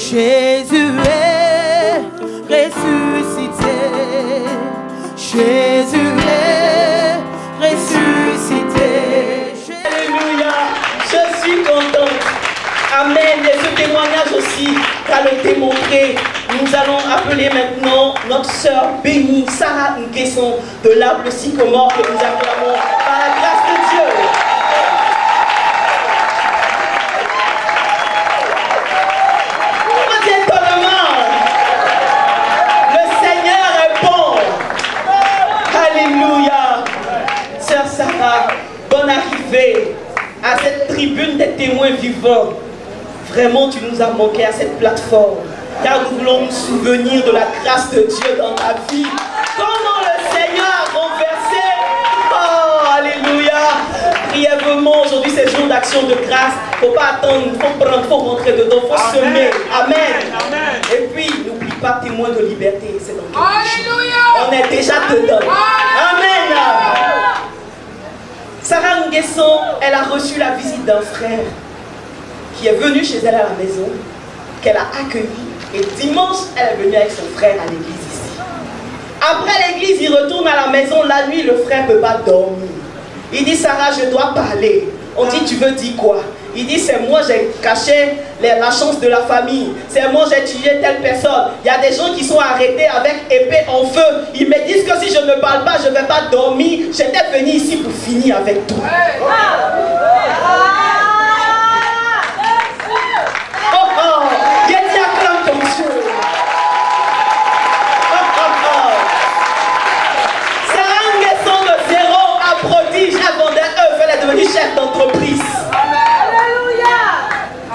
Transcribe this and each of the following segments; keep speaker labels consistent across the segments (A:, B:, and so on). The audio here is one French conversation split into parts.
A: Jésus est ressuscité. Jésus est ressuscité.
B: Alléluia. Je suis contente. Amen. Et ce témoignage aussi, qu'à le démontrer, nous allons appeler maintenant notre sœur bénie, Sarah Nguesson, de l'arbre sycomore que nous acclamons par la grâce de Dieu. Sarah, bonne arrivée à cette tribune des témoins vivants. Vraiment, tu nous as manqué à cette plateforme, car nous voulons nous souvenir de la grâce de Dieu dans ta vie. Comment le Seigneur a renversé. Oh, alléluia. Brièvement, aujourd'hui c'est jour d'action de grâce. Il ne faut pas attendre, il faut prendre, il faut rentrer dedans, il faut semer. Amen. Amen. Et puis, n'oublie pas, témoin de liberté, c'est dans ton alléluia. On est déjà dedans. Amen. Sarah Nguesson, elle a reçu la visite d'un frère qui est venu chez elle à la maison, qu'elle a accueilli, et dimanche, elle est venue avec son frère à l'église ici. Après l'église, il retourne à la maison, la nuit, le frère ne peut pas dormir. Il dit, Sarah, je dois parler. On dit, tu veux dire quoi? Il dit, c'est moi, j'ai caché la chance de la famille. C'est moi, j'ai tué telle personne. Il y a des gens qui sont arrêtés avec épée en feu. Ils me disent que si je ne parle pas, je ne vais pas dormir. J'étais venu ici pour finir avec tout. Oh oh, Dieu acclame ton Dieu. Oh oh oh. Sarah Nguesson de 0 à prodige, elle vendait œufs, elle est devenue chef d'entreprise.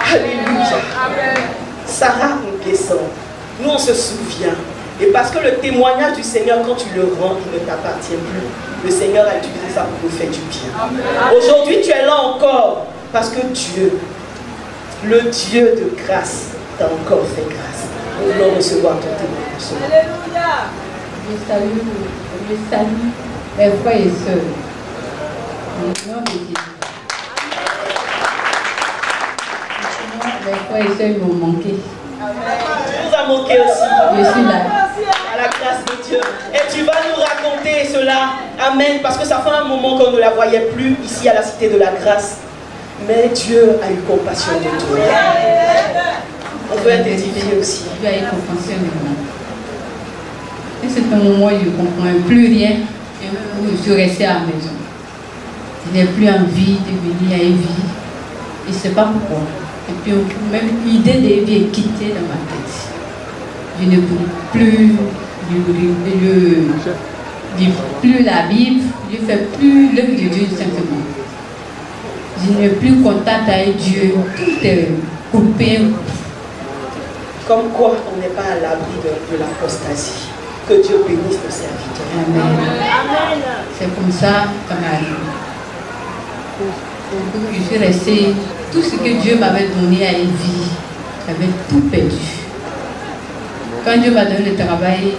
B: Alléluia. Amen. Sarah Nguesson, nous on se souvient. Et parce que le témoignage du Seigneur, quand tu le rends, il ne t'appartient plus. Le Seigneur a utilisé ça pour nous faire du bien. Aujourd'hui, tu es là encore parce que Dieu, le Dieu de grâce, t'a encore fait grâce. Nous voulons recevoir ton témoignage. Alléluia.
C: Je salue mes frères et sœurs. Au nom de Jésus. Mes frères et sœurs m'ont manqué.
B: Tu nous as manqué aussi.
C: Je suis là.
B: À la grâce de Dieu. Et tu vas nous raconter cela. Amen. Parce que ça fait un moment qu'on ne la voyait plus ici à la Cité de la Grâce. Mais Dieu a eu compassion de toi. On peut être édifié aussi.
C: Dieu a eu compassion de moi. Et c'est un moment où je ne comprends plus rien. Et où je suis restée à la maison. Je n'ai plus envie de venir à Evie. Je ne sais pas pourquoi. Et puis même l'idée de vie est quittée dans ma tête. Je ne lis plus la Bible, je ne fais plus l'œuvre de Dieu simplement. Je n'ai plus contact avec Dieu, tout est coupé.
B: Comme quoi on n'est pas à l'abri de l'apostasie. Que Dieu bénisse nos serviteurs.
C: Amen. Amen. C'est comme ça que ça m'arrive. Je suis restée. Tout ce que Dieu m'avait donné à une vie, j'avais tout perdu. Quand Dieu m'a donné le travail,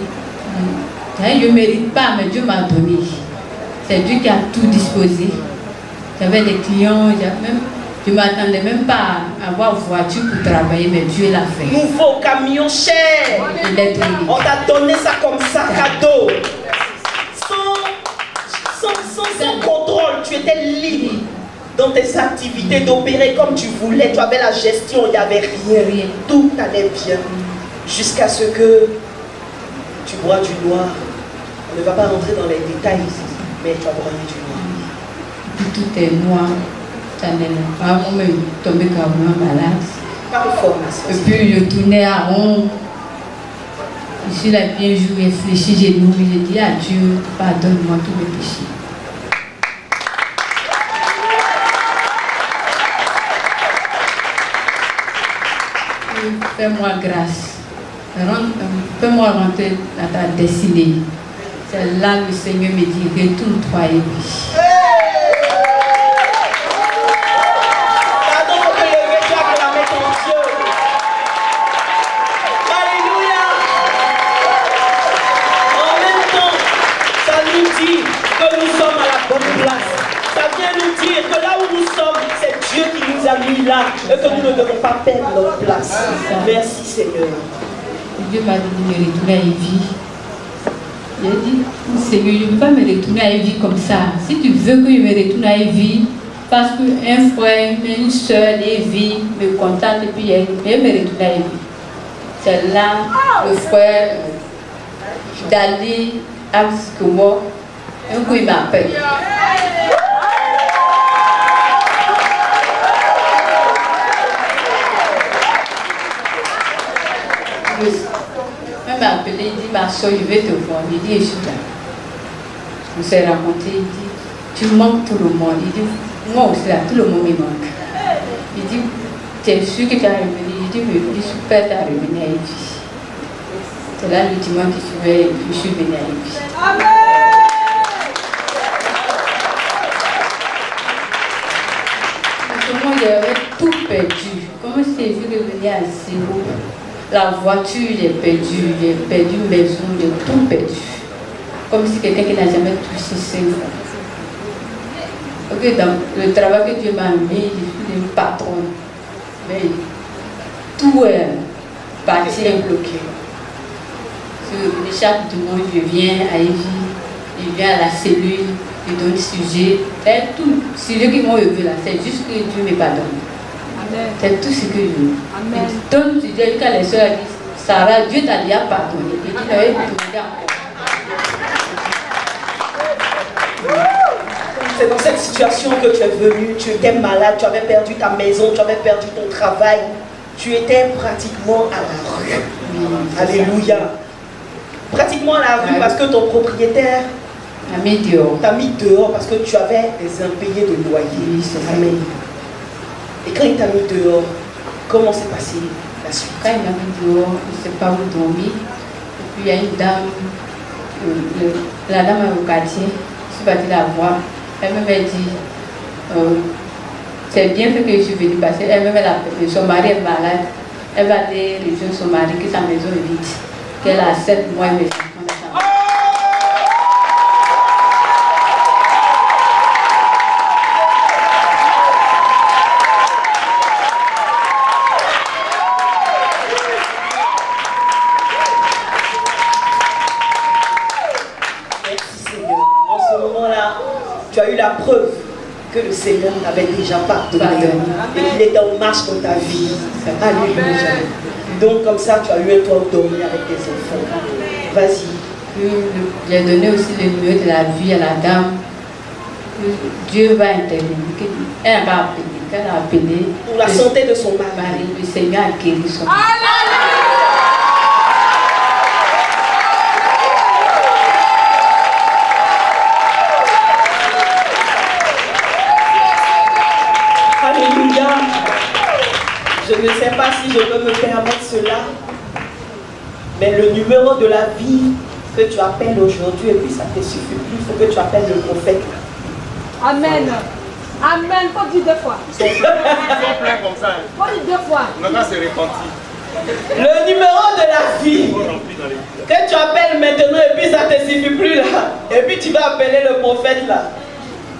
C: je ne mérite pas, mais Dieu m'a donné. C'est Dieu qui a tout disposé. J'avais des clients, je ne m'attendais même pas à avoir voiture pour travailler, mais Dieu l'a fait.
B: Nouveau camion cher. On t'a donné ça comme sac à dos. Sans contrôle, tu étais libre dans tes activités, d'opérer comme tu voulais. Tu avais la gestion, il n'y avait rien. Tout allait bien. Jusqu'à ce que tu bois du noir. On ne va pas rentrer dans les détails ici, mais tu as broyé du noir.
C: Tout est noir. Ça n'est pas moi, je suis tombée comme un malade.
B: Par formation.
C: Et puis je tournais à rond. Je suis là, bien je réfléchis, j'ai dit à Dieu, pardonne-moi tous mes péchés. Fais-moi grâce. Fais-moi rentrer dans ta destinée. C'est là que le Seigneur me dit, retourne-toi et vie.
B: Pardon pour te lever, tu as acclamé ton Dieu. Alléluia. En même temps, ça nous dit que nous sommes à la bonne place. Ça vient nous dire que là où nous sommes, c'est Dieu qui nous a mis là. là et que nous ne devons pas perdre notre place. Merci Seigneur.
C: Dieu m'a dit de me retourner à Evie. J'ai dit, Seigneur, je ne peux pas me retourner à Evie comme ça. Si tu veux que je me retourne à Evie, parce qu'un frère, une soeur d'Evie me contacte et puis je vais me retourner à Evie. C'est là le frère Dali Abskomo, un coup il m'appelle. Il m'a appelé, il dit, ma soeur, je vais te voir. Il dit, je suis là. On s'est rencontrés, il dit, tu manques tout le monde. Il dit, moi aussi là, tout le monde me manque. Il dit, tu es sûr que tu as revenu? Je dis, oui, je suis prête à revenir à Evie. C'est là le dimanche que je suis venue à Evie.
D: Amen.
C: Comment j'avais tout perdu. Comment c'est vu revenir à zéro? La voiture, j'ai perdu maison, j'ai tout perdu. Comme si quelqu'un qui n'a jamais touché ses francs. Ok, dans le travail que Dieu m'a mis, je suis une patronne. Mais tout est parti et bloqué. Chaque dimanche, je viens à Evie, je viens à la cellule, je donne sujet. C'est tout sujet qui m'ont élevé là, c'est juste que Dieu me pardonne. C'est tout ce que je veux.
D: Amen.
C: Donc, tu dis, quand les soeurs disent, Sarah, Dieu t'a déjà pardonné. Et tu n'avais pas demander encore.
B: C'est dans cette situation que tu es venu, tu étais malade, tu avais perdu ta maison, tu avais perdu ton travail. Tu étais pratiquement à la rue. Alléluia. Pratiquement à la rue parce que ton propriétaire
C: t'a mis dehors.
B: T'a mis dehors parce que tu avais des impayés de loyer.
C: Oui, c'est ça.
B: Amen. Et quand il t'a mis dehors, comment s'est passée la suite?
C: Quand il m'a mis dehors, je ne sais pas où dormir. Et puis il y a une dame, la dame au quartier, je suis partie la voir. Elle m'a dit, c'est bien fait que je suis venue passer. Elle m'a dit, son mari est malade. Elle va aller rejoindre son mari, que sa maison est vide. Qu'elle a 7 mois et mes enfants.
B: Tu as eu la preuve que le Seigneur t'avait déjà pardonné et qu'il était en marche dans ta vie. Alléluia. Donc comme ça, tu as eu un toit où dormir avec tes enfants. Vas-y.
C: J'ai donné aussi le numéro de la vie à la dame. Dieu va intervenir. Elle va appeler. Elle a appelé.
B: Pour la santé de son mari.
C: Le Seigneur a guéri son mari.
B: Alléluia. Je ne sais pas si je peux me permettre cela, mais le numéro de la vie que tu appelles aujourd'hui, et puis ça ne te suffit plus, il faut que tu appelles le prophète.
D: Amen. Amen. Faut dire 2 fois.
E: Ils sont pleins comme ça.
D: Faut dire 2 fois.
E: Maintenant, c'est repenti.
B: Le numéro de la vie que tu appelles maintenant, et puis ça ne te suffit plus là. Et puis tu vas appeler le prophète là.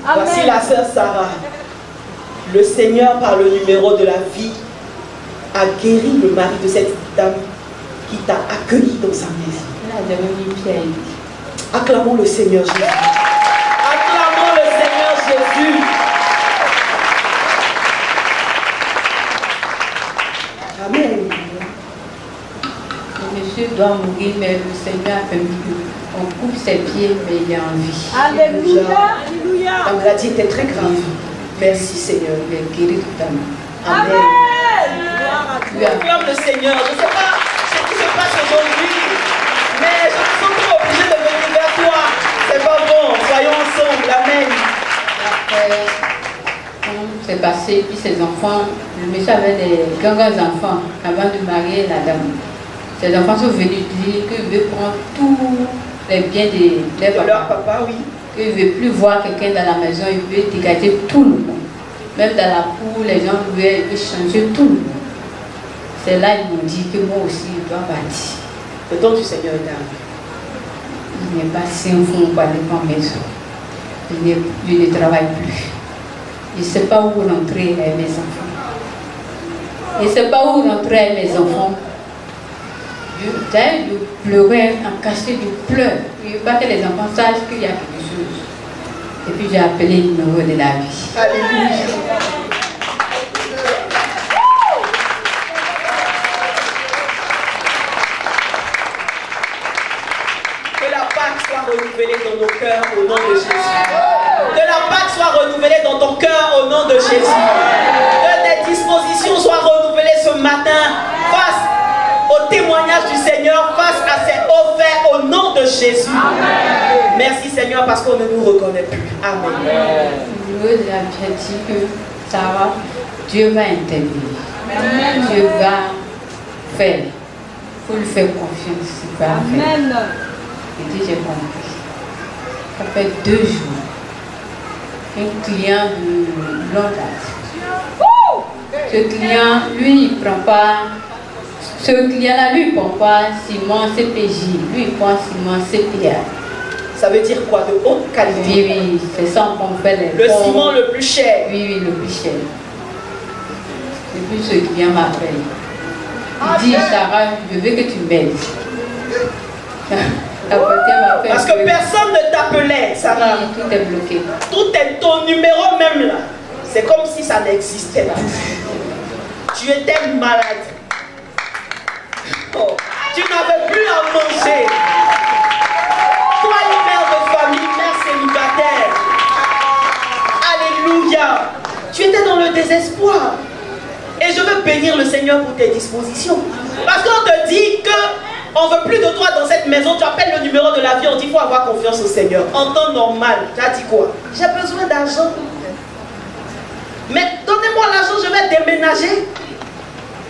D: Amen.
B: Voici la sœur Sarah. Le Seigneur, par le numéro de la vie, a guéri le mari de cette dame qui t'a accueilli dans sa maison. Acclamons le Seigneur Jésus. Acclamons le Seigneur Jésus. Amen.
C: Le monsieur doit mourir, mais le Seigneur a permis qu'on coupe ses pieds, mais il est en vie.
D: Alléluia. Alléluia.
B: La maladie était très grave. Merci Seigneur.
C: Il est guéri totalement.
B: Amen.
D: Amen.
B: Acclame le Seigneur. Je ne sais pas ce qui se passe aujourd'hui, mais je me sens trop obligée de venir vers toi. C'est pas bon. Soyons ensemble. Amen.
C: Après, quand c'est passé, puis ses enfants, le monsieur avait des grands enfants avant de marier la dame. Ses enfants sont venus dire qu'il veut prendre tous les biens de
B: leur papa, oui.
C: Il ne veut plus voir quelqu'un dans la maison, il veut dégager tout le monde. Même dans la cour, les gens pouvaient changer tout le monde. C'est là qu'ils m'ont dit que moi aussi, je dois partir.
B: Le don du Seigneur est arrivé.
C: Il n'est pas 5 fonds pour aller en maison. Je ne travaille plus. Je ne sais pas où rentrer avec mes enfants. Et je ne sais pas où rentrer mes enfants. Je pleurais en cachet, je pleure. Je ne veux pas que les enfants sachent qu'il y a quelque chose. Et puis j'ai appelé le numéro de la vie.
B: Alléluia. Que la Pâque soit renouvelée dans nos cœurs au nom de Jésus. Que la Pâque soit renouvelée dans ton cœur au nom de Jésus. Que tes dispositions soient renouvelées ce matin face au témoignage du Seigneur, face à ses offerts au nom de Jésus. Amen. Merci Seigneur parce qu'on ne nous reconnaît plus. Amen.
C: J'ai dit que Sarah, Dieu va intervenir. Amen. Dieu va faire. Il faut lui faire confiance. Il va faire.
D: Amen.
C: Et dit j'ai compris. Ça fait 2 jours. Un client de longue date. Ce client, lui, il ne prend pas. Ce client-là, lui, il ne prend pas ciment CPJ. Lui, il prend ciment CPA.
B: Ça veut dire quoi? De haute qualité?
C: Oui, oui, c'est ça qu'on fait les
B: le ciment le plus cher.
C: Oui, oui, le plus cher. Et puis ce client m'appelle. Il dit, Sarah, je veux que tu m'aides.
B: Parce que personne ne t'appelait, Sarah.
C: Oui, tout est bloqué.
B: Tout est ton numéro même là. C'est comme si ça n'existait pas. Tu étais malade. Oh, tu n'avais plus à manger. Toi, une mère de famille, mère célibataire. Alléluia. Tu étais dans le désespoir. Et je veux bénir le Seigneur pour tes dispositions. Parce qu'on te dit qu'on ne veut plus de toi dans cette maison. Tu appelles le numéro de la vie, on dit qu'il faut avoir confiance au Seigneur. En temps normal, tu as dit quoi? J'ai besoin d'argent. Mais donnez-moi l'argent, je vais déménager.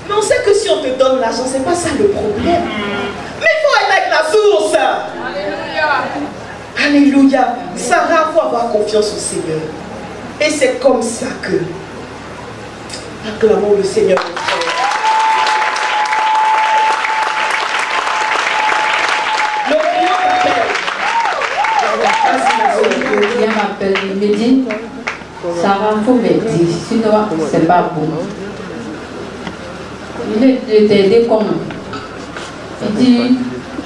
B: Mais on sait que si on te donne l'argent, ce n'est pas ça le problème. Mais il faut être avec la source. Alléluia. Alléluia. Sarah, il faut avoir confiance au Seigneur. Et c'est comme ça que acclamons le Seigneur. Le
C: client m'appelle, il me dit, Sarah, il faut m'aider, sinon c'est pas bon. Il est aidé comment? Il dit,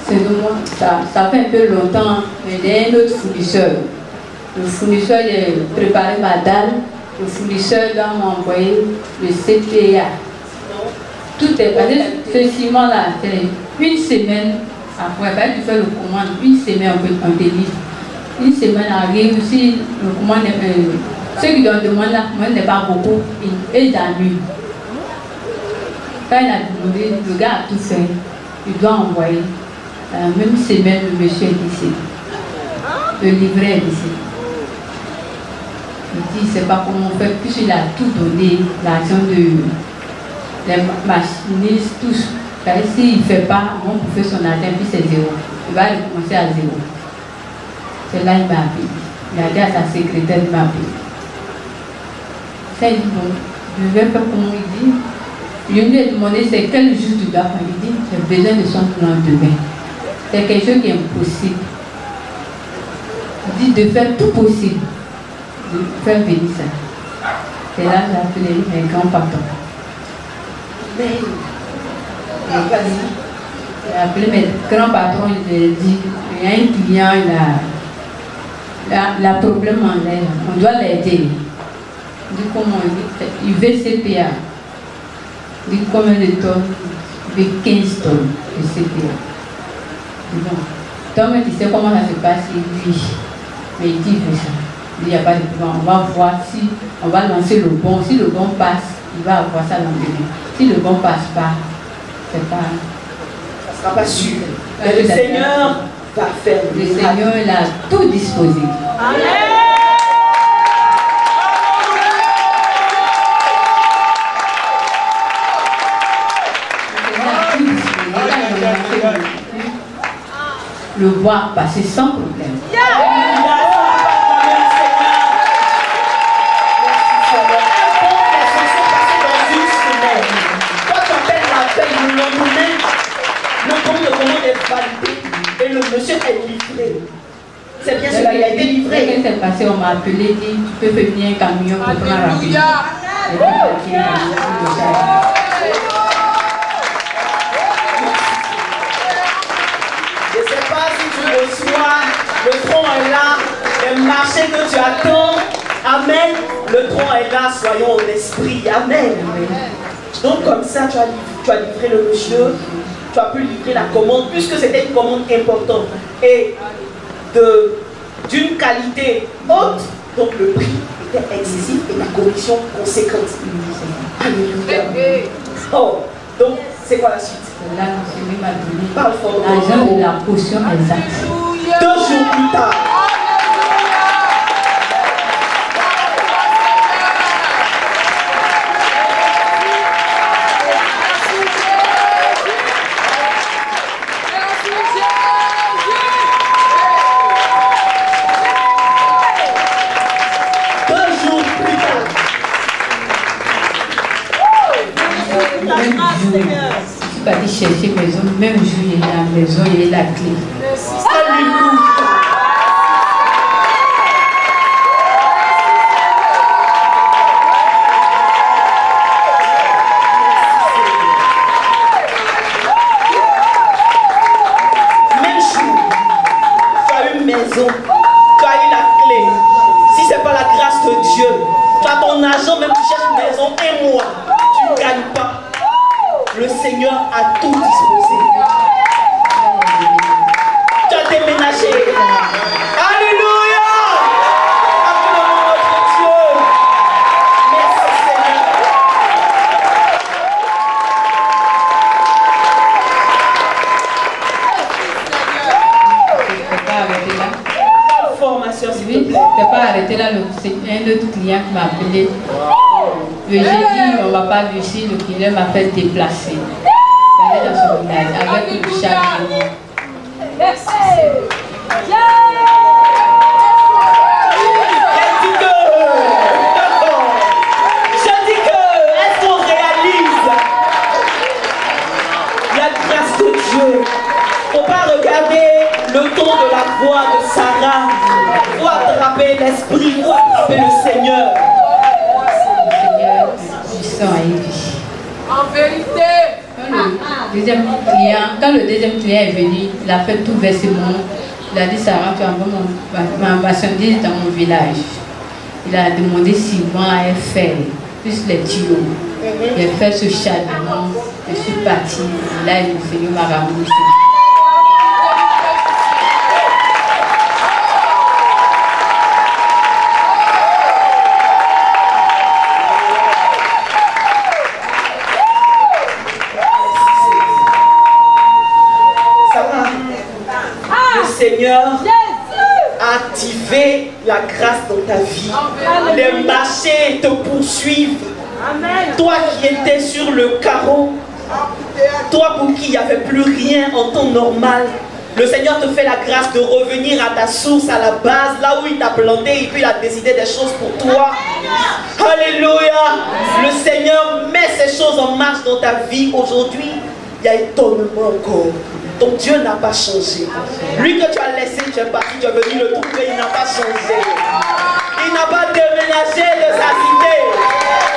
C: c'est de moi, ça fait un peu longtemps, mais il y a un autre fournisseur. Le fournisseur a préparé ma dalle, le fournisseur doit m'envoyer le CPA. Tout est passé, ce ciment-là, c'est une semaine après, tu fais le commande, une semaine on délivre. Une semaine arrive, si le commande, ceux qui donnent demande la commande n'est pas beaucoup, et d'annule. Quand il a demandé, le gars a tout fait, il doit envoyer. La même semaine, le monsieur est décédé. Le livret est décédé. Il dit, il ne sait pas comment faire, puisqu'il a tout donné, l'argent de les machinistes, tous. S'il ne fait pas, on peut faire son argent, puis c'est zéro. Il va recommencer à zéro. C'est là qu'il m'a appelé. Il a dit à sa secrétaire, il m'a appelé. Ça, il dit, bon, je vais faire comment il dit. Je lui ai demandé c'est quel jour tu dois faire. Il dit j'ai besoin de son lendemain. C'est quelque chose qui est impossible. Il dit de faire tout possible. De faire venir ça. C'est là que j'ai appelé mes grands patrons. J'ai appelé mes grands patrons, je lui ai dit il y a un client, il a problème en l'air. On doit l'aider. Il dit comment il veut CPA. Il dit combien de tonnes? Il veut 15 tonnes de CPA. Bon. Tom, tu sais comment ça se passe? Il dit, mais il dit, il veut ça. Il dit, il n'y a pas de problème. On va voir si on va lancer le bon. Si le bon passe, il va avoir ça l'endemain. Si le bon passe pas, c'est pas.
B: Ça ne sera pas sûr. Mais le Seigneur va faire.
C: Le Seigneur, il a tout disposé.
B: Amen.
C: Le voir passer sans problème.
B: Et le monsieur est livré. C'est bien cela, il a été livré.
C: Qu'est-ce qui s'est passé? On m'a appelé, dit tu peux venir un camion pour prendre la vie.
B: temps, amen, le tronc est là, soyons en esprit, amen. Donc comme ça, tu as livré le monsieur, tu as pu livrer la commande, puisque c'était une commande importante et d'une qualité haute, donc le prix était excessif et la commission conséquente. Alléluia. Oh, donc c'est quoi la suite?
C: Là, monsieur m'a donné
B: Parle fort.
C: l'argent de la potion exacte.
B: 2 jours plus tard.
C: Je suis partie chercher maison, même jour, il est à la maison, il est la clé.
B: Alléluia. Même jour, tu as une maison, tu as eu la clé. Si ce n'est pas la grâce de Dieu, tu as ton argent, même tu cherches une maison, un mois, tu ne gagnes pas. Le Seigneur a tout disposé. Tu as déménagé. Alléluia. Acclamons notre Dieu. Merci Seigneur.
C: Je ne peux pas arrêter là.
B: Quelle formation, s'il
C: Oui,
B: te
C: je
B: plaît.
C: ne peux pas arrêter là. C'est un autre client qui m'a appelé. Le jeudi, on ne va pas réussir, le client m'a fait déplacer. J'allais dans son village avec le charge.
B: Je dis que, est-ce qu'on réalise la grâce de Dieu? Il ne faut pas regarder le ton de la voix de Sarah. Il faut attraper l'esprit, il faut attraper le Seigneur.
D: En vérité.
C: Quand le deuxième client est venu, il a fait tout versement. Il a dit, Sarah, tu envoies ma marchandise dans mon village. Il a demandé si moi à faire, plus les tuyaux. J'ai fait ce charbon, je suis partie. Là, le Seigneur m'a ramené.
B: Seigneur a activé la grâce dans ta vie. Les marchés te poursuivent. Toi qui étais sur le carreau, toi pour qui il n'y avait plus rien en temps normal, le Seigneur te fait la grâce de revenir à ta source, à la base, là où il t'a planté et puis il a décidé des choses pour toi. Alléluia. Le Seigneur met ces choses en marche dans ta vie aujourd'hui. Il y a étonnement encore. Ton Dieu n'a pas changé. Lui que tu as laissé, tu es parti, tu es venu le trouver, il n'a pas changé. Il n'a pas déménagé de sa cité.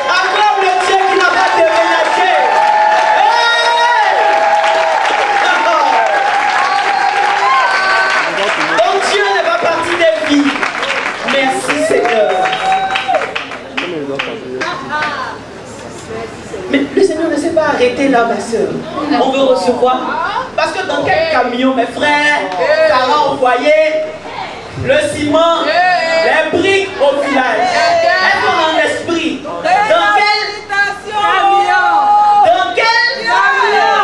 B: Acclame le Dieu qui n'a pas déménagé. Hey! Ton Dieu n'est pas parti des vies. Merci Seigneur. Mais le Seigneur ne s'est pas arrêté là, ma soeur. On veut recevoir. Parce que dans quel camion, mes frères, ça va envoyer le ciment, les briques au village. Est-ce qu'on a un esprit? Dans quel camion? Dans quel camion?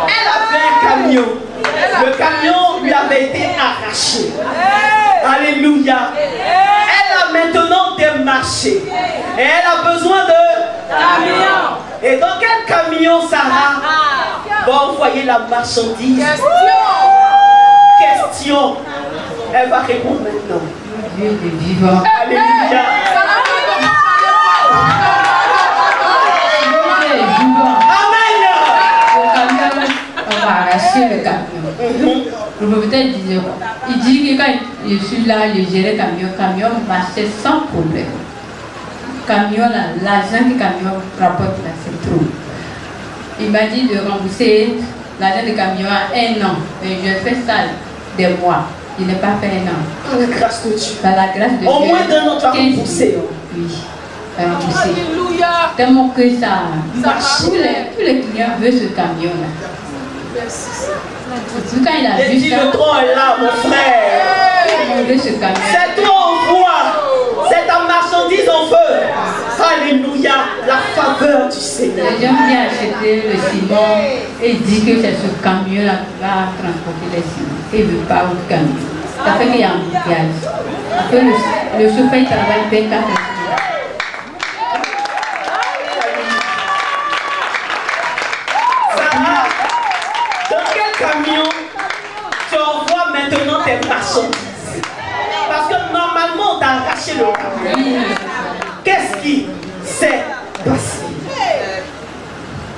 B: Elle avait un camion. Le camion lui avait été arraché. Alléluia. Elle a maintenant démarché. Et elle a besoin de camion. Et dans quel camion Sarah va envoyer la marchandise? Question. Elle va répondre maintenant.
C: Dieu est vivant.
B: Alléluia.
C: Dieu est vivant.
B: Amen.
C: On va arracher le camion. Le propriétaire disait quoi? Il dit que quand je suis là, je gérais le camion marchait sans problème. Camion là, l'argent que le camion rapporte là, c'est trop. Il m'a dit de rembourser l'argent du camion à 1 an. Et je fais ça des mois. Il n'est pas fait un an.
B: Par la grâce de Dieu.
C: Par la grâce de Dieu.
B: En moins d'un an, tu as repoussé.
C: Oui. Repoussé.
D: Alléluia.
C: Tellement que ça marche. Tous les clients veulent ce camion-là. Quand il a vu ça,
B: le tronc est là, mon frère.
C: on veut ce camion.
B: C'est toi en voie. C'est ta marchandise en feu. Alléluia. La faveur du Seigneur.
C: Les gens viennent acheter le ciment et disent que c'est ce camion-là qui va transporter les ciments. Et il ne veut pas autre camion. Ça fait qu'il y a un bouillage. Après, le chauffeur travaille 24 heures.
B: Sarah, dans quel camion tu envoies maintenant tes marchandises? Parce que normalement, on t'a arraché le camion. Qu'est-ce qui s'est passé?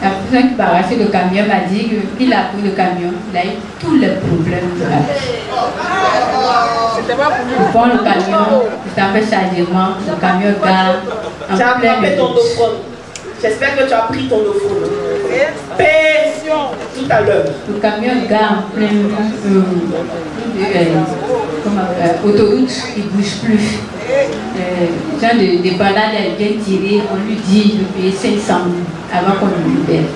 C: La personne qui m'a arraché le camion m'a dit qu'il a pris le camion, il a eu tous les problèmes de la vie. Il prend le camion, il s'en fait chargement, le camion gare.
B: Tu as attrapé ton offrande. J'espère que tu as pris ton offrande. Paix tout à l'heure.
C: Le camion gare en plein autoroute, il ne bouge plus. Genre de balade, elle vient tirer, on lui dit de payer 500 000 avant qu'on le libère.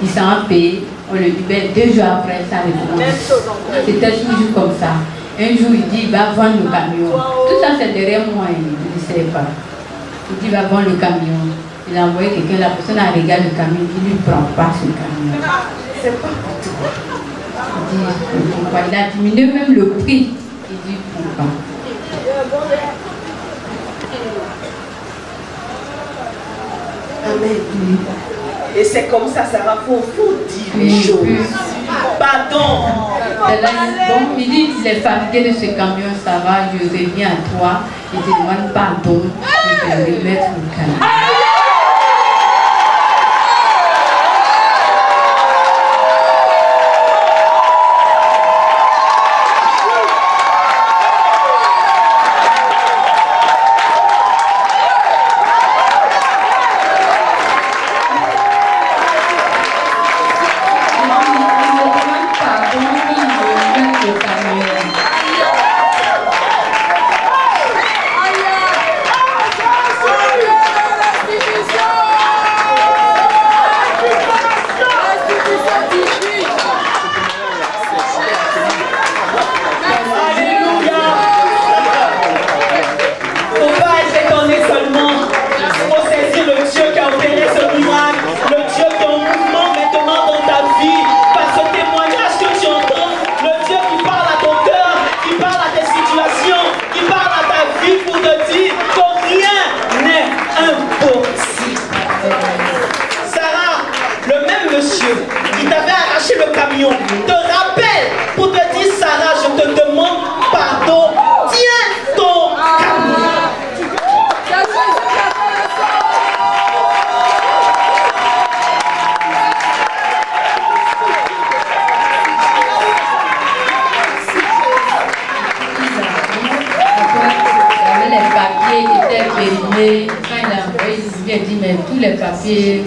C: Il s'en paye, on le libère 2 jours après, ça recommence. C'était toujours comme ça. Un jour, il dit, il va vendre le camion. Tout ça, c'est derrière moi, il ne sait pas. Il dit, il va vendre le camion. Il a envoyé quelqu'un, la personne a regardé le camion, il ne lui prend pas ce camion.
B: C'est pas pour toi.
C: Il dit, pourquoi? Il a diminué même le prix. Il dit, pourquoi?
B: Amen. Et c'est comme ça, Sarah, il faut dire les choses. Pardon.
C: Bon, il dit, il est fatigué de ce camion, ça va, je reviens à toi. Il te demande pardon, je vais remettre le camion.
B: Qui t'avait arraché le camion te rappelle pour te dire, Sarah, je te demande pardon, tiens ton camion.
C: Il y avait les papiers qui étaient périmés. Quand il a envoyé, il a dit, mais tous les papiers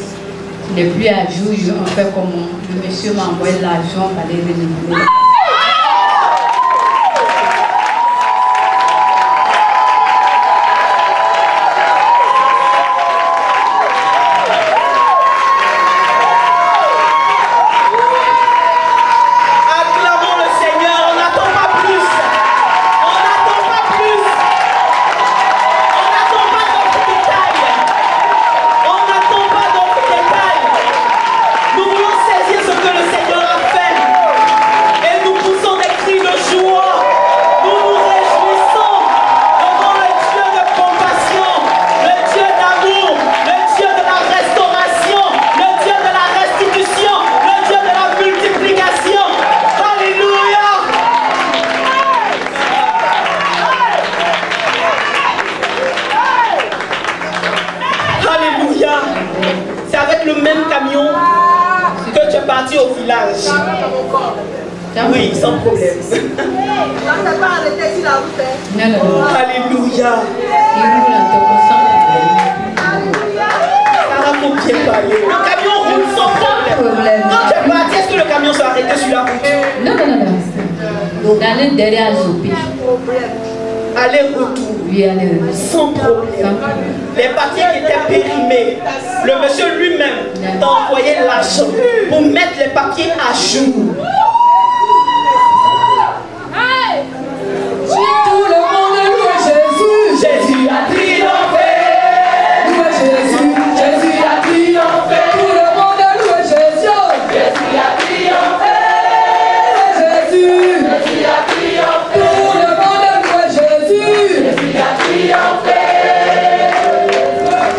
C: n'est plus à jour, on fait comment? Le monsieur m'a envoyé l'argent pour aller renouveler.
B: Au village. Oui, sans problème. Alléluia. Sarah, faut bien parler. Le camion roule sans problème. Quand tu es parti, est-ce que le camion s'est arrêté sur la route?
C: Non.
B: Non.
C: D'aller derrière Zopé.
B: Aller-retour.
C: Oui, aller-retour.
B: Sans problème. Les papiers qui étaient périmés, le monsieur lui-même t'a envoyé l'argent pour mettre les papiers à jour.
A: Tout le monde loue Jésus. Jésus a triomphé. Loue Jésus. Jésus a triomphé. Tout le monde loue Jésus. Jésus a triomphé. Jésus. Jésus a triomphé. Tout le monde loue Jésus. Jésus a triomphé.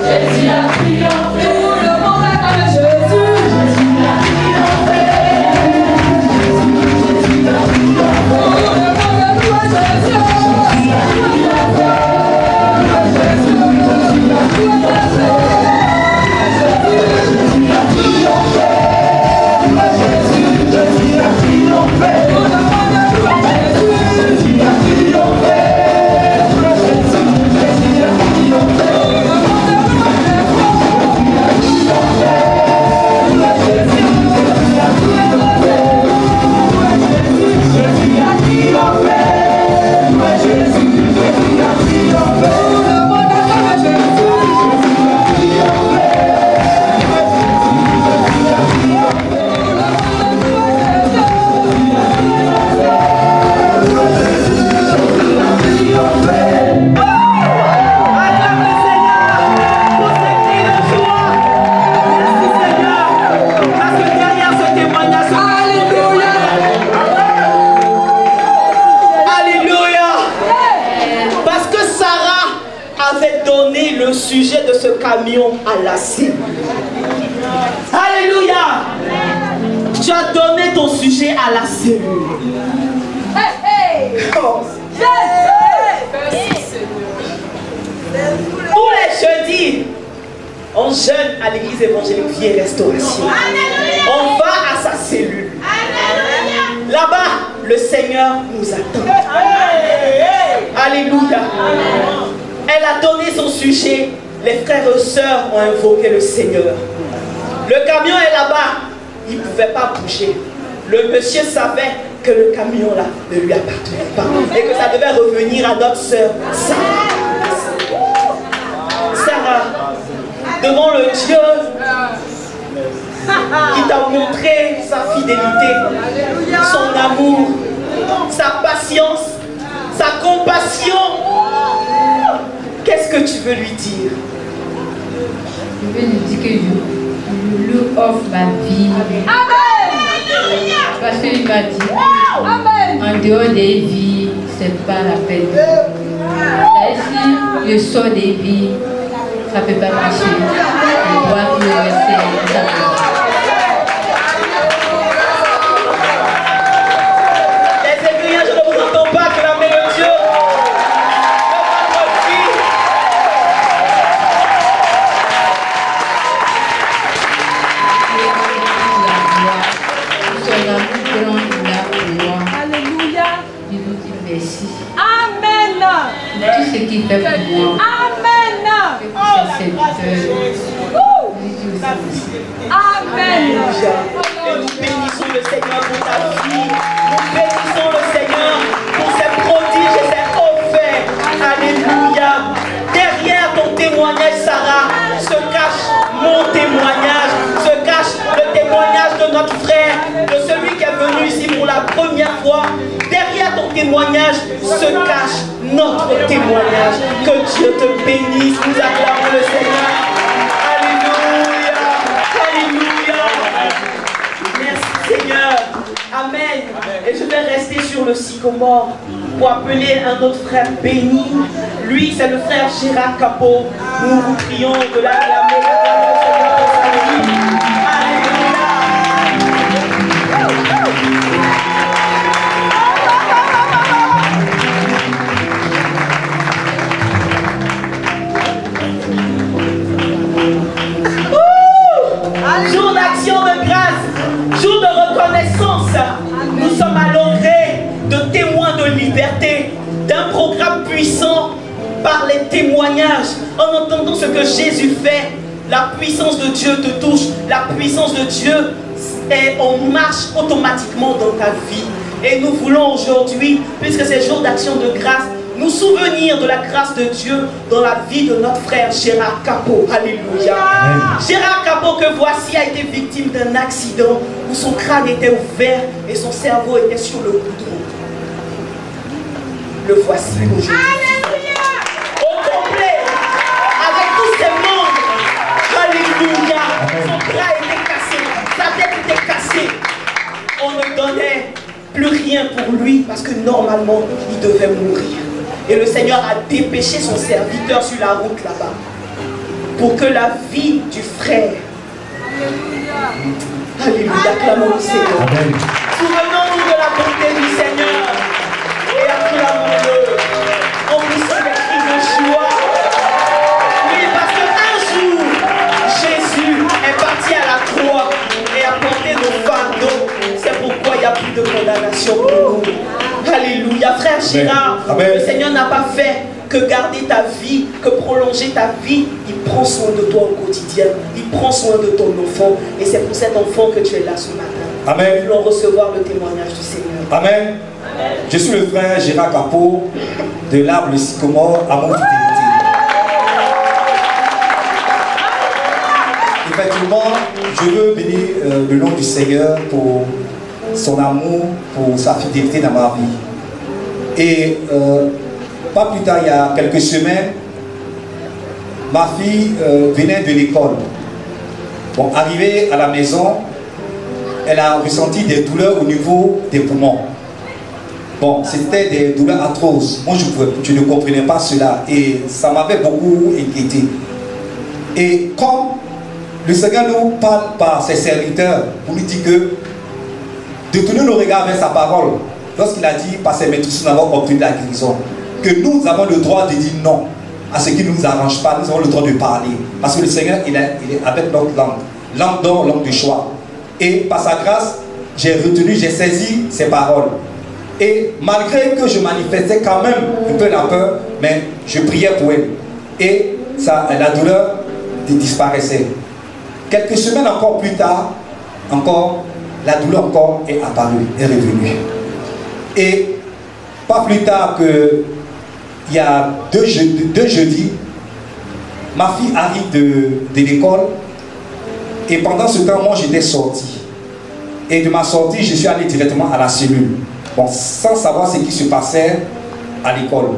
A: Jésus a triomphé. Tout le monde acclame Jésus. Jésus a triomphé. Jésus a triomphé.
B: Sujet de ce camion à la cime. Alléluia. Tu as donné ton sujet à la cellule. Oh. Tous les jeudis, on jeûne à l'église évangélique Vie et Restauration. On va à sa cellule. Là-bas, le Seigneur nous attend. Alléluia. Elle a donné son sujet. Les frères et sœurs ont invoqué le Seigneur. Le camion est là-bas. Il ne pouvait pas bouger. Le monsieur savait que le camion là ne lui appartenait pas. Et que ça devait revenir à notre sœur Sarah. Devant le Dieu qui t'a montré sa fidélité, son amour, sa patience, sa compassion. Qu'est-ce que tu veux lui dire?
C: Je veux lui dire que je lui offre ma vie.
D: Amen.
C: Parce qu'il m'a dit,
D: Amen.
C: en dehors des vies, c'est pas la peine. Si je sors des vies, ça ne peut pas marcher. Je dois me rester.
B: Les aiguillons, je ne vous entends pas clamer le Dieu.
D: Alléluia.
C: Je vous dis merci.
D: Amen.
C: Tout ce qu'il fait pour moi.
D: Amen.
B: Amen. Et nous bénissons le Seigneur pour ta vie. Nous bénissons le Seigneur pour ses prodiges et ses hauts faits. Alléluia. Derrière ton témoignage, Sarah, se cache mon témoignage, se cache le témoignage de notre frère, de celui qui est venu ici pour la première fois. Derrière ton témoignage se cache notre témoignage. Que Dieu te bénisse. Nous acclamons le Seigneur. Alléluia. Alléluia. Merci Seigneur. Amen. Et je vais rester sur le sycomore pour appeler un autre frère béni. Lui, c'est le frère Gérard Capot. Nous vous prions de l'acclamer, d'acclamer le Seigneur pour sa vie. Jour d'action de grâce, jour de reconnaissance. Nous sommes à l'orée de témoins de liberté, d'un programme puissant par les témoignages. En entendant ce que Jésus fait, la puissance de Dieu te touche, la puissance de Dieu est en marche automatiquement dans ta vie. Et nous voulons aujourd'hui, puisque c'est jour d'action de grâce, nous souvenir de la grâce de Dieu dans la vie de notre frère Gérard Capot. Alléluia. Amen. Gérard Capot, que voici, a été victime d'un accident où son crâne était ouvert et son cerveau était sur le goudron. Le voici aujourd'hui. Au complet, avec tous ses membres. Alléluia. Son bras était cassé, sa tête était cassée. On ne donnait plus rien pour lui parce que normalement, il devait mourir. Et le Seigneur a dépêché son serviteur sur la route là-bas pour que la vie du frère. Alléluia, clamons le Seigneur. Souvenons-nous de la bonté du Seigneur et acclamons-le. On puisse avec cri de joie. Oui, parce qu'un jour, Jésus est parti à la croix et a porté nos fardeaux. C'est pourquoi il n'y a plus de condamnation pour nous. Alléluia. Frère Gérard, le Seigneur n'a pas fait que garder ta vie, que prolonger ta vie. Il prend soin de toi au quotidien. Il prend soin de ton enfant. Et c'est pour cet enfant que tu es là ce matin.
F: Amen.
B: Nous voulons recevoir le témoignage du Seigneur.
F: Amen. Amen. Je suis le frère Gérard Capot de l'arbre sycomore à mon fidélité. Effectivement, je veux bénir le nom du Seigneur pour son amour, pour sa fidélité dans ma vie. Et pas plus tard, il y a quelques semaines, ma fille venait de l'école. Bon, arrivée à la maison, elle a ressenti des douleurs au niveau des poumons. Bon, c'était des douleurs atroces. Moi, je ne comprenais pas cela et ça m'avait beaucoup inquiété. Et comme le Seigneur nous parle par ses serviteurs pour nous dire que de tourner nos regards vers sa parole, lorsqu'il a dit par ses maîtrises nous avons obtenu la guérison, que nous avons le droit de dire non à ce qui ne nous arrange pas, nous avons le droit de parler. Parce que le Seigneur, il est avec notre langue. Langue d'or, langue de choix. Et par sa grâce, j'ai retenu, j'ai saisi ses paroles. Et malgré que je manifestais quand même un peu la peur, mais je priais pour elle. Et ça, la douleur disparaissait. Quelques semaines encore plus tard, encore, la douleur encore est apparue, est revenue. Et pas plus tard que il y a deux jeudis, ma fille arrive de l'école et pendant ce temps, moi j'étais sorti. Et de ma sortie, je suis allé directement à la cellule. Bon, sans savoir ce qui se passait à l'école.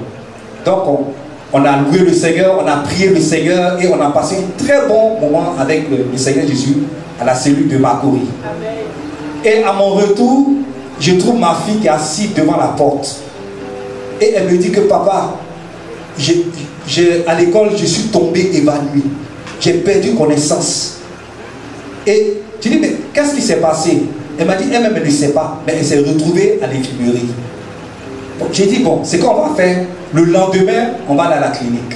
F: Donc on a loué le Seigneur, on a prié le Seigneur et on a passé un très bon moment avec le Seigneur Jésus à la cellule de Makori. Et à mon retour, je trouve ma fille qui est assise devant la porte. Et elle me dit que papa, à l'école, je suis tombé évanoui. J'ai perdu connaissance. Et je dis, mais qu'est-ce qui s'est passé? Elle m'a dit, elle-même elle ne sait pas, mais elle s'est retrouvée à l'infirmerie. Bon, j'ai dit, bon, c'est qu'on va faire. Le lendemain, on va aller à la clinique.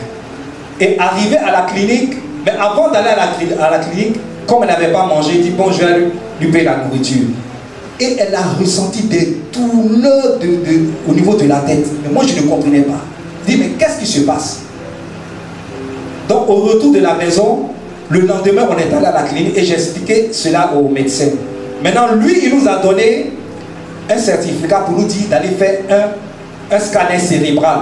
F: Et arrivé à la clinique, mais avant d'aller à la clinique, comme elle n'avait pas mangé, elle dit, bon, je vais lui payer la nourriture. Et elle a ressenti des douleurs au niveau de la tête. Mais moi, je ne comprenais pas. Je dis, mais qu'est-ce qui se passe? Donc, au retour de la maison, le lendemain, on est allé à la clinique et j'ai expliqué cela au médecin. Maintenant, lui, il nous a donné un certificat pour nous dire d'aller faire un scanner cérébral.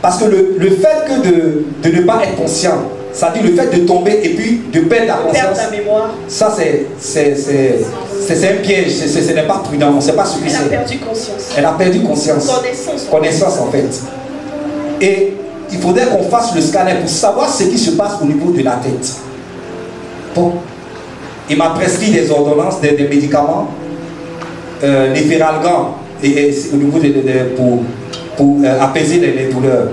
F: Parce que le fait que de ne pas être conscient, ça dit le fait de tomber et puis de perdre la conscience,
B: la mémoire.
F: Ça c'est un piège, ce n'est pas prudent, on ne sait pas ce que c'est.
B: Elle a perdu conscience.
F: Elle a perdu conscience. Connaissance en fait. Et il faudrait qu'on fasse le scanner pour savoir ce qui se passe au niveau de la tête. Bon. Il m'a prescrit des ordonnances, des médicaments, les Feralgan, au niveau pour apaiser les douleurs.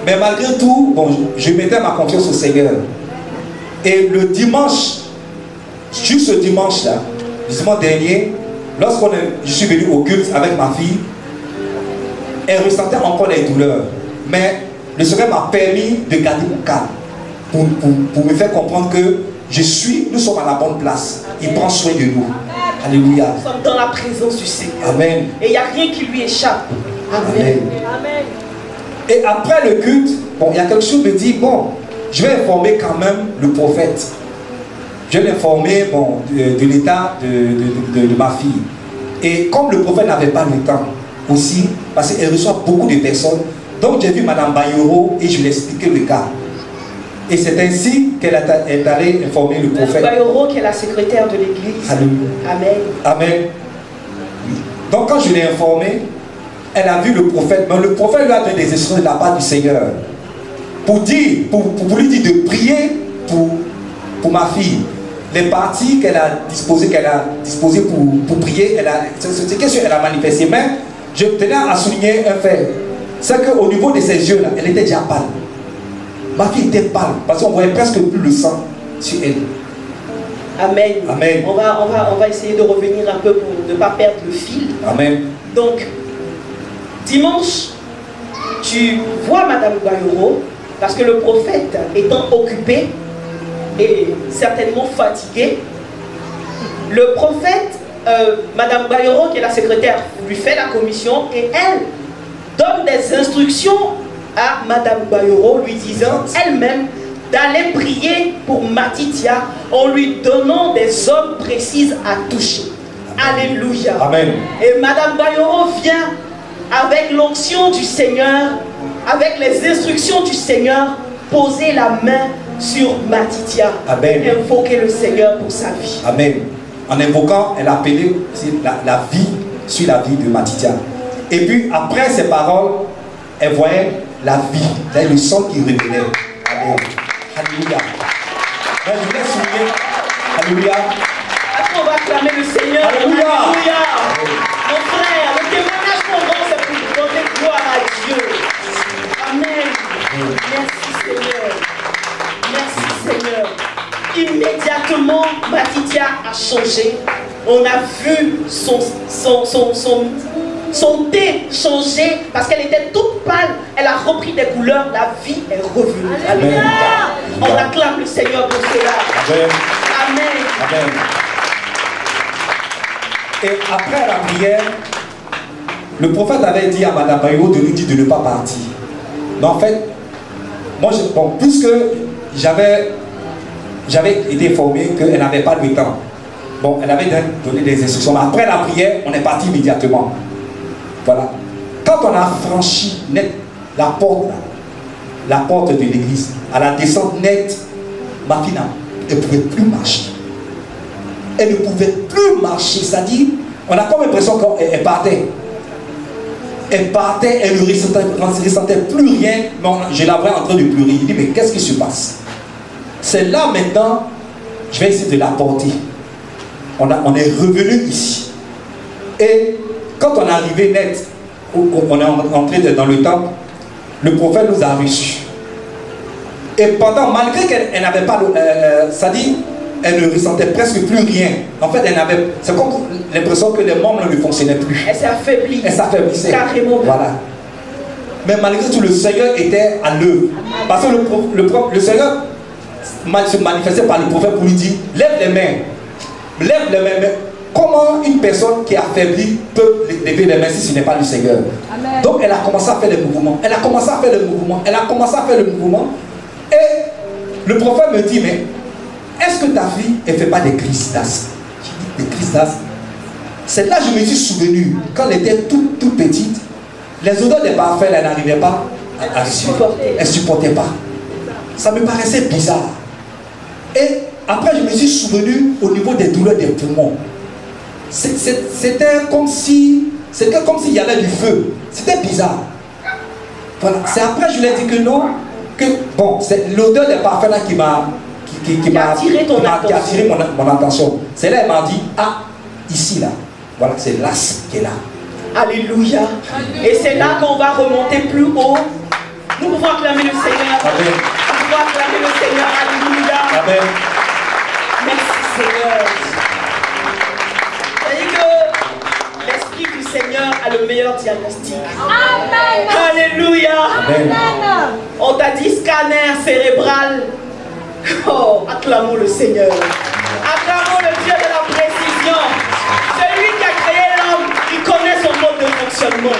F: Mais malgré tout, bon, je mettais ma confiance au Seigneur. Et le dimanche, juste ce dimanche-là, le dimanche dernier, je suis venu au culte avec ma fille, elle ressentait encore des douleurs. Mais le Seigneur m'a permis de garder mon calme pour me faire comprendre que nous sommes à la bonne place. Il prend soin de nous. Alléluia.
B: Nous sommes dans la présence du Seigneur.
F: Amen.
B: Et il n'y a rien qui lui échappe. Amen. Amen.
F: Et après le culte, bon, il y a quelque chose qui me dit, bon, je vais informer quand même le prophète. Je vais l'informer bon, de l'état de ma fille. Et comme le prophète n'avait pas le temps aussi, parce qu'elle reçoit beaucoup de personnes, donc j'ai vu Madame Bayoro et je lui ai expliqué le cas. Et c'est ainsi qu'elle est allée informer le prophète.
B: Madame Bayoro, qui est la secrétaire de l'église. Amen.
F: Amen. Donc quand je l'ai informée, elle a vu le prophète, mais le prophète lui a donné des instructions de la part du Seigneur pour lui dire de prier pour ma fille. Les parties qu'elle a disposées pour prier, c'est quelque chose qu'elle a manifesté. Mais je tenais à souligner un fait, c'est qu'au niveau de ses yeux, là, elle était déjà pâle. Ma fille était pâle, parce qu'on voyait presque plus le sang sur elle.
B: Amen.
F: Amen.
B: On va essayer de revenir un peu pour ne pas perdre le fil.
F: Amen.
B: Donc, dimanche, tu vois Madame Bayoro, parce que le prophète étant occupé et certainement fatigué, le prophète, Madame Bayoro, qui est la secrétaire, lui fait la commission et elle donne des instructions à Madame Bayoro, lui disant elle-même d'aller prier pour Matitia en lui donnant des hommes précises à toucher. Alléluia.
F: Amen.
B: Et Madame Bayoro vient avec l'onction du Seigneur, avec les instructions du Seigneur, poser la main sur Matitia.
F: Amen.
B: Et invoquer le Seigneur pour sa vie.
F: Amen. En invoquant, elle a appelé la vie sur la vie de Matitia. Et puis après ces paroles, elle voyait la vie, le sang qui revenait. Amen. Alléluia. Mais je voulais souligner. Alléluia.
B: Après, on va acclamer le Seigneur.
F: Alléluia.
B: Alléluia. Mon frère, le témoignage qu'on rend, c'est pour donner gloire à Dieu. Amen. Merci Seigneur. Merci Seigneur. Immédiatement, Matitia a changé. On a vu son thé changer parce qu'elle était toute pâle. Elle a repris des couleurs. La vie est revenue. Alléluia. On acclame le Seigneur pour cela.
F: Amen.
B: Amen.
F: Amen. Et après la prière, le prophète avait dit à Madame Bayoro de lui dire de ne pas partir. Mais en fait, moi, puisque j'avais été informé qu'elle n'avait pas le temps, bon, elle avait donné des instructions. Mais après la prière, on est parti immédiatement. Voilà. Quand on a franchi net la porte de l'église, à la descente nette, ma fille ne pouvait plus marcher. Elle ne pouvait plus marcher, c'est-à-dire, on a comme l'impression qu'elle partait. Elle partait, elle ne ressentait plus rien, mais je la voyais en train de pleurer. Il dit, mais qu'est-ce qui se passe? C'est là maintenant, je vais essayer de la porter. On est revenu ici. Et quand on est arrivé net, on est entré dans le temple, le prophète nous a reçus. Et pendant, malgré qu'elle n'avait pas, c'est-à-dire, elle ne ressentait presque plus rien. En fait, c'est comme l'impression que les membres ne fonctionnaient plus.
B: Elle s'est affaiblie.
F: Elle s'affaiblissait.
B: Carrément.
F: Voilà. Mais malgré tout, le Seigneur était à l'œuvre. Parce que le Seigneur se manifestait par le prophète pour lui dire, lève les mains. Lève les mains. Mais comment une personne qui est affaiblie peut lever les mains si ce n'est pas le Seigneur? Amen. Donc elle a commencé à faire les mouvements. Elle a commencé à faire le mouvement. Elle a commencé à faire le mouvement. Et le prophète me dit, mais est-ce que ta fille, elle ne fait pas des crises d'asthme? J'ai dit, des crises d'asthme? C'est là que je me suis souvenu, quand elle était toute petite, les odeurs des parfums, elle n'arrivait pas à supporter. Elle ne supportait pas. Ça me paraissait bizarre. Et après, je me suis souvenu au niveau des douleurs des poumons. C'était comme s'il y avait du feu. C'était bizarre. Voilà. C'est après, je lui ai dit que non, que bon, c'est l'odeur des parfums là qui m'a attiré mon attention. C'est là, elle m'a dit, ah, ici là, voilà, c'est l'asthme qui est là.
B: Alléluia. Et c'est là qu'on va remonter plus haut. Nous pouvons acclamer le Seigneur.
F: Amen.
B: Nous pouvons acclamer le Seigneur. Alléluia.
F: Amen.
B: Merci Seigneur. C'est-à-dire que l'Esprit du Seigneur a le meilleur diagnostic.
D: Amen.
B: Alléluia.
F: Amen.
B: On t'a dit scanner cérébral. Oh, acclamons le Seigneur. Acclamons le Dieu de la précision. Celui qui a créé l'homme, il connaît son mode de fonctionnement.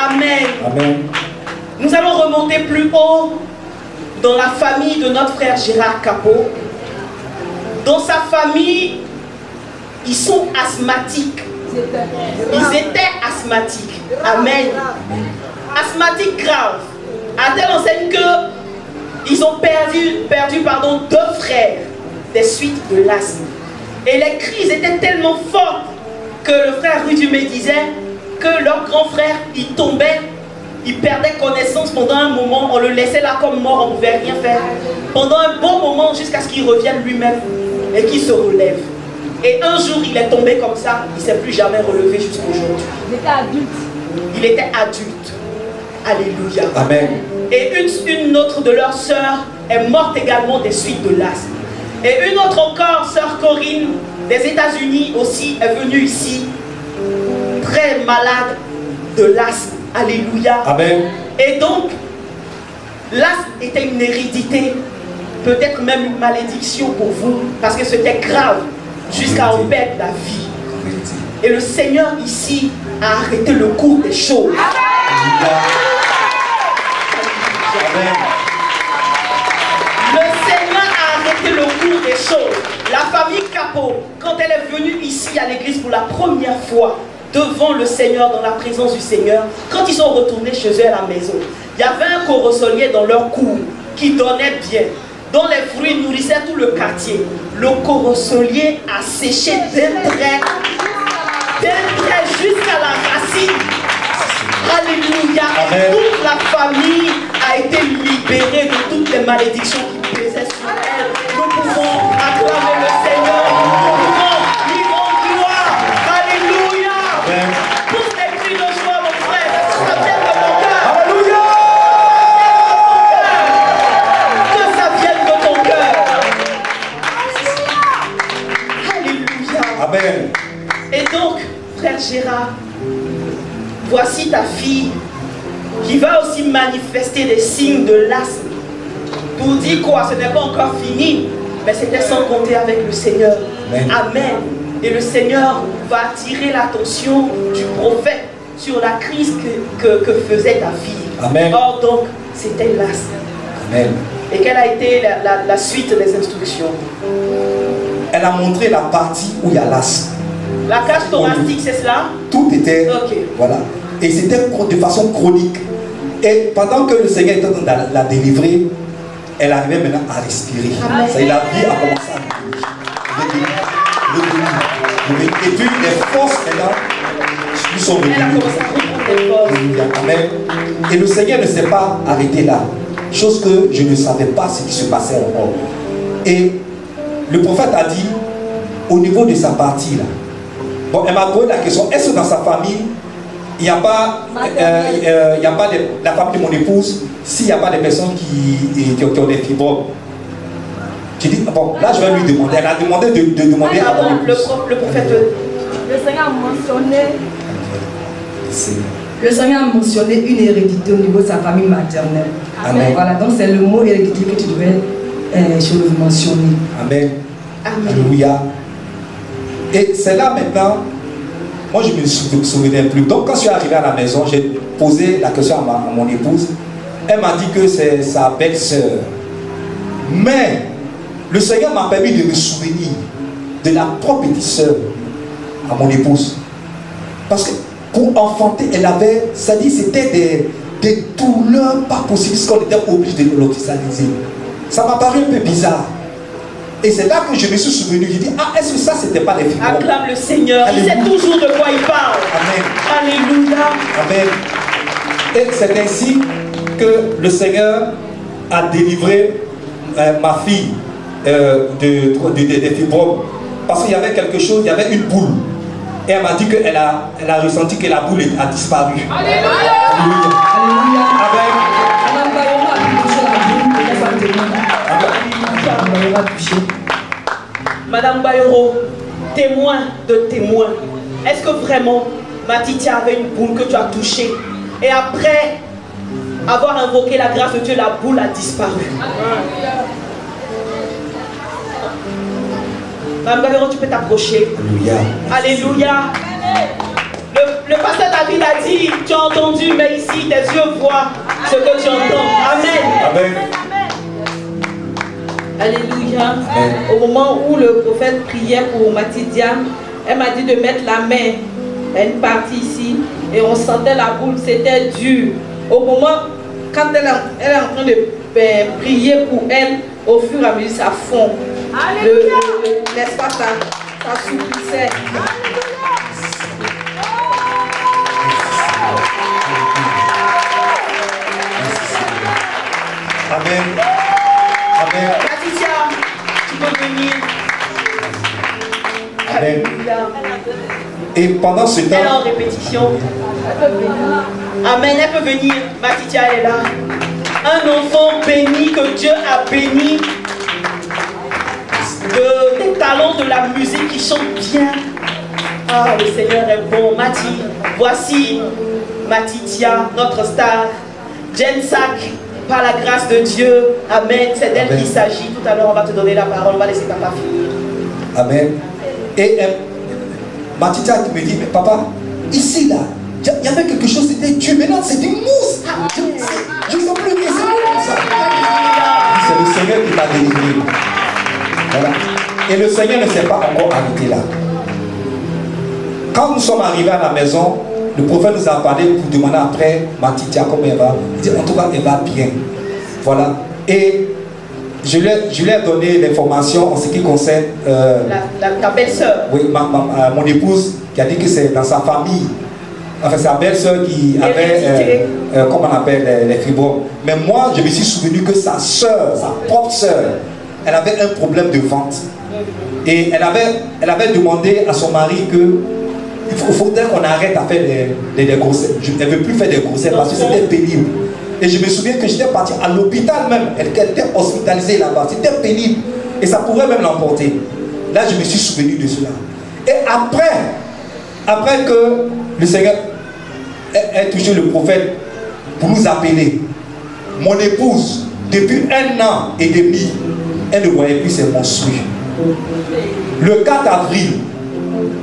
B: Amen.
F: Amen.
B: Nous allons remonter plus haut dans la famille de notre frère Gérard Capot. Dans sa famille, ils sont asthmatiques. Ils étaient asthmatiques. Amen. Asthmatiques graves. À telle enseigne que ils ont perdu 2 frères des suites de l'asthme. Et les crises étaient tellement fortes que le frère Rudumé disait que leur grand frère, il tombait, il perdait connaissance pendant un moment, on le laissait là comme mort, on ne pouvait rien faire. Pendant un bon moment, jusqu'à ce qu'il revienne lui-même et qu'il se relève. Et un jour, il est tombé comme ça, il ne s'est plus jamais relevé jusqu'à aujourd'hui.
D: Il était adulte.
B: Il était adulte. Alléluia.
F: Amen.
B: Et une autre de leurs sœurs est morte également des suites de l'asthme. Et une autre encore, sœur Corinne, des États-Unis aussi, est venue ici, très malade de l'asthme. Alléluia.
F: Amen.
B: Et donc, l'asthme était une hérédité, peut-être même une malédiction pour vous, parce que c'était grave, jusqu'à en perdre la vie. Et le Seigneur ici a arrêté le cours des choses.
F: Amen.
B: Le Seigneur a arrêté le cours des choses. La famille Capot, quand elle est venue ici à l'église pour la première fois, devant le Seigneur, dans la présence du Seigneur, quand ils sont retournés chez eux à la maison, il y avait un corosolier dans leur cour qui donnait bien, dont les fruits nourrissaient tout le quartier. Le corosolier a séché d'un trait jusqu'à la racine. Alléluia.
F: Amen.
B: Toute la famille a été libérée de toutes les malédictions qui pesaient sur elle. Nous pouvons acclamer le Seigneur. Nous pouvons lui rendre gloire. Alléluia.
F: Amen.
B: Pousse des cris de joie, mon frère. Ça vient de ton cœur.
F: Alléluia.
B: Que ça vienne de ton cœur. Alléluia.
F: Amen.
B: Et donc, frère Gérard, voici ta fille qui va aussi manifester des signes de l'asthme. Pour dire quoi? Ce n'est pas encore fini, mais c'était sans compter avec le Seigneur.
F: Amen.
B: Amen. Et le Seigneur va attirer l'attention du prophète sur la crise que faisait ta fille.
F: Amen.
B: Or donc, c'était l'asthme.
F: Amen.
B: Et quelle a été la suite des instructions?
F: Elle a montré la partie où il y a l'asthme.
B: La cage thoracique, c'est cela?
F: Tout était,
B: Ok.
F: voilà. Et c'était de façon chronique. Et pendant que le Seigneur était en train de la délivrer, elle arrivait maintenant à respirer.
B: Amen.
F: Ça, la vie a commencé à revenir. Et puis les forces maintenant lui sont
B: Elle a
F: venues.
B: commencé à reprendre des forces.
F: Alléluia. Amen. Et le Seigneur ne s'est pas arrêté là. Chose que je ne savais pas ce qui se passait encore. Et le prophète a dit, au niveau de sa partie là, bon, elle m'a posé la question, est-ce que dans sa famille, il n'y a pas, la famille de mon épouse, s'il n'y a pas des personnes qui ont des fibromes? J'ai dit, bon, là je vais lui demander. Elle a demandé de demander à mon
B: Le
F: épouse.
B: prophète.
D: Le Seigneur a mentionné.
G: Le Seigneur a mentionné une hérédité au niveau de sa famille maternelle.
F: Amen.
G: Voilà, donc c'est le mot hérédité que tu devais mentionner.
F: Amen.
B: Amen.
F: Alléluia. Et c'est là maintenant, moi je ne me souvenais plus. Donc quand je suis arrivé à la maison, j'ai posé la question à mon épouse. Elle m'a dit que c'est sa belle-sœur. Mais le Seigneur m'a permis de me souvenir de la propre petite sœur à mon épouse. Parce que pour enfanter, elle avait, c'est-à-dire c'était des douleurs pas possibles, parce qu'on était obligé de l'hospitaliser. Ça m'a paru un peu bizarre. Et c'est là que je me suis souvenu, j'ai dit, ah, est-ce que ça, c'était pas des fibromes?
B: Acclame le Seigneur. Il
F: Alléluia.
B: sait toujours de quoi il parle.
F: Amen.
B: Alléluia.
F: Amen. Et c'est ainsi que le Seigneur a délivré ma fille des fibromes. Parce qu'il y avait quelque chose, il y avait une boule. Et elle m'a dit qu'elle a ressenti que la boule a disparu.
D: Alléluia.
G: Alléluia.
F: Amen.
G: Madame Bayoma a pu toucher la boule, et ça témoigne. Madame Bayoma a touché.
B: Madame Bayoro, témoin de témoin. Est-ce que vraiment Matitia avait une boule que tu as touchée et après avoir invoqué la grâce de Dieu, la boule a disparu? Madame Bayoro, tu peux t'approcher.
F: Alléluia.
B: Alléluia. Le pasteur David a dit, tu as entendu, mais ici tes yeux voient ce que tu entends. Amen.
F: Amen.
H: Alléluia. Au moment où le prophète priait pour Matidia, elle m'a dit de mettre la main elle est partie ici et on sentait la boule, c'était dur. Au moment, quand elle est en train de prier pour elle, au fur et à mesure, ça fond. N'est-ce pas, ça souplissait.
F: Amen. Amen.
B: Laetitia, tu peux venir.
F: Amen. Et pendant ce temps,
B: elle est en répétition. Amen, elle peut venir. Laetitia, elle est là. Un enfant béni que Dieu a béni des talents de la musique qui chante bien. Ah, le Seigneur est bon. Mati, voici Matitia, notre star. Jensak, par la grâce de Dieu. Amen. C'est d'elle qu'il s'agit. Tout à l'heure, on va te donner la parole. On va laisser papa finir.
F: Amen. Et Matitia me dit, mais papa, ici là, il y avait quelque chose, c'était Dieu. Maintenant, c'est une mousse. Je ne sais plus que c'est comme ça. C'est le Seigneur qui m'a délivré. Voilà. Et le Seigneur ne s'est pas encore arrêté là. Quand nous sommes arrivés à la maison, le prophète nous a parlé pour demander après Matitia comment elle va. Il dit en tout cas elle va bien. Voilà. Et je lui ai donné l'information en ce qui concerne
B: ta belle-sœur.
F: Oui, mon épouse qui a dit que c'est dans sa famille. Enfin, sa belle-sœur qui avait, comment on appelle, les fibromes. Mais moi, je me suis souvenu que sa soeur, sa propre soeur, elle avait un problème de ventre. Et elle avait demandé à son mari que il faudrait qu'on arrête à faire des grossesses. Elle ne veut plus faire des grossesses parce que c'était pénible. Et je me souviens que j'étais parti à l'hôpital même. Elle était hospitalisée là-bas. C'était pénible. Et ça pourrait même l'emporter. Là, je me suis souvenu de cela. Et après que le Seigneur ait touché le prophète pour nous appeler, mon épouse, depuis 1 an et demi, elle ne voyait plus ses menstrues. Le 4 avril,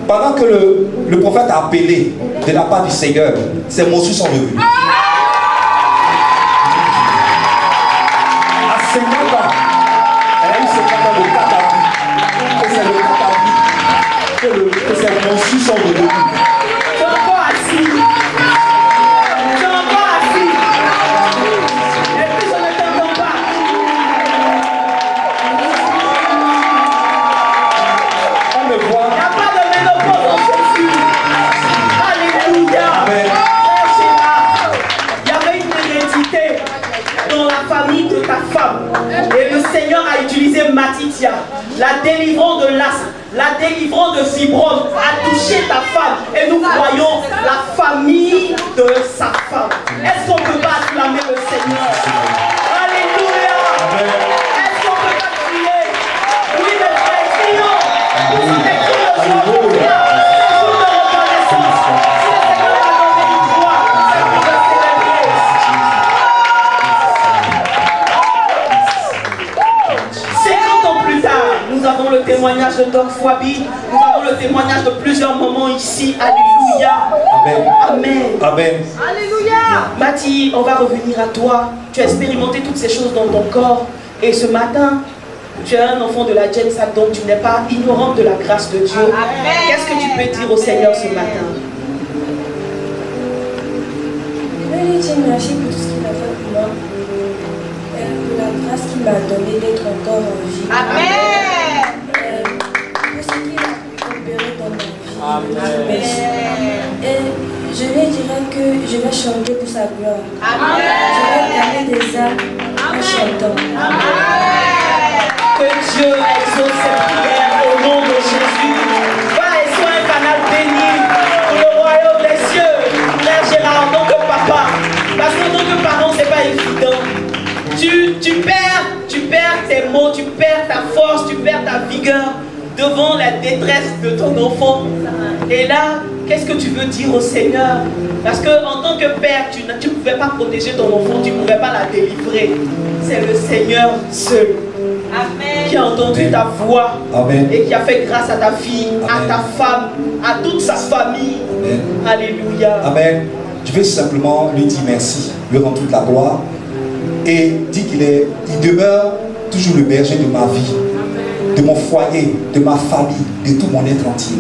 F: pendant que le prophète a appelé de la part du Seigneur, ses menstrues sont revenues. À 50 ans, elle a eu 50 ans le 4 avril. Et c'est le 4 avril que ses menstrues sont revenues.
B: Tu es encore assis. Tu es encore assis. Et puis je ne t'entends pas.
F: On me voit.
B: Il n'y a pas de ménopause en Jésus. Alléluia.
F: Amen.
B: Il y avait une hérédité dans la famille de ta femme. Et le Seigneur a utilisé Matitia, la délivrance de l'asthme, la délivrance de fibrome, a touché ta femme. Et nous voyons la famille de sa femme. Est-ce qu'on peut pas acclamer le Seigneur? Alléluia. Est-ce qu'on peut pas crier? Oui, mes frères, crions. Vous avez crié aujourd'hui. C'est jour de reconnaissance. Si le Seigneur a donné une voix, c'est pour le célébrer. 50 ans plus tard, nous avons le témoignage de Doc Fwabi, nous avons le témoignage de plusieurs moments ici. Alléluia.
F: Amen.
B: Amen.
F: Amen.
B: Alléluia. Mathie, on va revenir à toi. Tu as expérimenté toutes ces choses dans ton corps. Et ce matin, tu es un enfant de la Jensak, donc tu n'es pas ignorante de la grâce de Dieu. Qu'est-ce que tu peux dire au Seigneur ce matin?
I: Je vais lui dire merci pour tout ce qu'il a fait pour moi. Pour la grâce qu'il m'a donnée d'être encore en vie.
B: Amen.
I: Pour ce qu'il a opéré dans ma vie. Amen. Merci. Et je lui dirais que je vais chanter pour sa gloire. Amen. Je vais gagner des âmes en chantant.
B: Amen. Que Dieu exauce ses prières au nom de Jésus. Va et sois un canal béni pour le royaume des cieux. Frère Gérard, en tant que papa, parce qu'en tant que parent, c'est pas évident. Tu perds tes mots, tu perds ta force, tu perds ta vigueur devant la détresse de ton enfant. Et là, qu'est-ce que tu veux dire au Seigneur? Parce qu'en tant que père, tu ne pouvais pas protéger ton enfant, tu ne pouvais pas la délivrer. C'est le Seigneur seul. Amen. Qui a entendu ta voix.
F: Amen.
B: Et qui a fait grâce à ta fille,
F: Amen.
B: à ta femme, à toute sa famille.
F: Amen.
B: Alléluia.
F: Amen. Je veux simplement lui dire merci, lui rendre toute la gloire et dire il demeure toujours le berger de ma vie, de mon foyer, de ma famille, de tout mon être entier.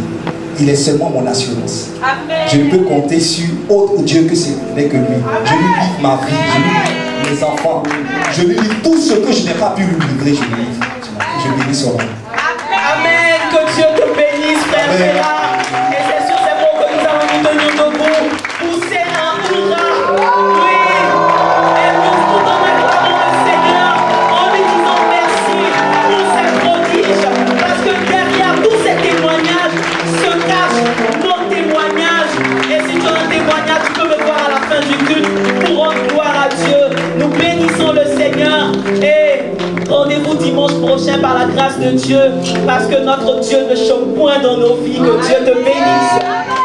F: il est seulement mon assurance.
B: Amen.
F: Je ne peux compter sur autre Dieu que ce n'est que lui. Je lui livre ma vie, je lui livre mes enfants, je lui livre tout ce que je n'ai pas pu lui livrer, je lui livre. Je bénis son nom.
B: Amen. Que Dieu te bénisse, frère Gérard. Et c'est sur ces mots que nous allons nous tenir debout. Pousser un hurrah. Oui. Et nous tout en acclamant le Seigneur, en lui disant merci pour ses prodiges. Parce que derrière tous ces témoignages se cachent nos témoignages. Et si tu as un témoignage, tu peux me voir à la fin du culte pour rendre gloire à Dieu. Nous bénissons le Seigneur. Et rendez-vous dimanche prochain par la grâce de Dieu, parce que notre Dieu ne choque point dans nos vies. Que Dieu te bénisse.